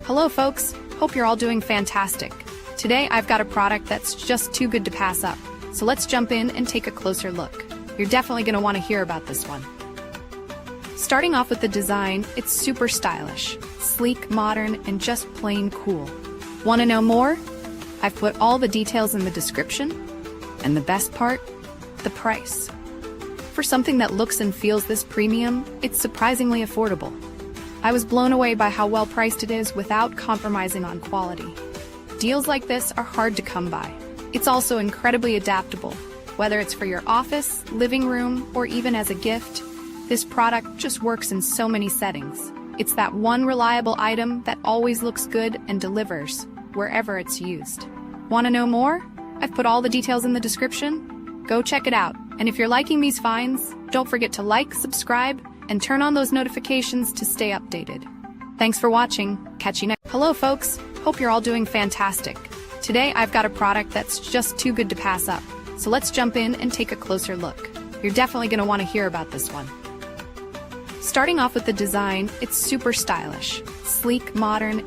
Hello folks, hope you're all doing fantastic. Today I've got a product that's just too good to pass up. So let's jump in and take a closer look. You're definitely going to want to hear about this one. Starting off with the design, it's super stylish, sleek, modern, and just plain cool. Want to know more? I've put all the details in the description. And the best part? The price. For something that looks and feels this premium, it's surprisingly affordable. I was blown away by how well priced it is without compromising on quality. Deals like this are hard to come by. It's also incredibly adaptable. Whether it's for your office, living room, or even as a gift, this product just works in so many settings. It's that one reliable item that always looks good and delivers, wherever it's used. Want to know more? I've put all the details in the description. Go check it out. And if you're liking these finds, don't forget to like, subscribe, and turn on those notifications to stay updated. Thanks for watching. Catch you next. Hello folks, hope you're all doing fantastic. Today I've got a product that's just too good to pass up. So let's jump in and take a closer look. You're definitely going to want to hear about this one. Starting off with the design, it's super stylish, sleek, modern,